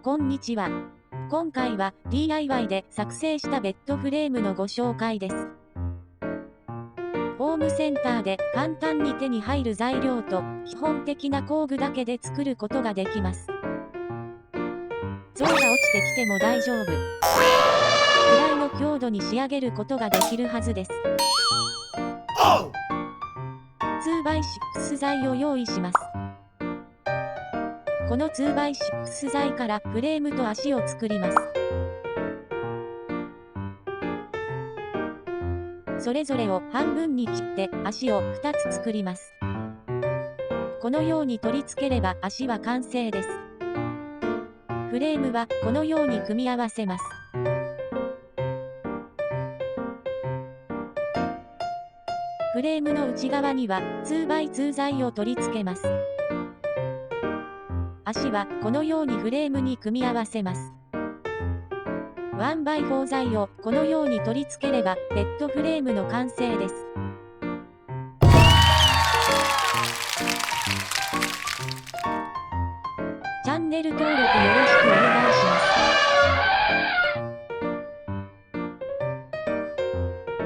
こんにちは。今回は DIY で作成したベッドフレームのご紹介です。ホームセンターで簡単に手に入る材料と基本的な工具だけで作ることができます。像が落ちてきても大丈夫。くらいの強度に仕上げることができるはずです。2x6 材を用意します。この 2x6 材からフレームと足を作ります。それぞれを半分に切って足を2つ作ります。このように取り付ければ足は完成です。フレームはこのように組み合わせます。フレームの内側には 2x2 材を取り付けます。足はこのようにフレームに組み合わせます。1x4 材をこのように取り付ければベッドフレームの完成です。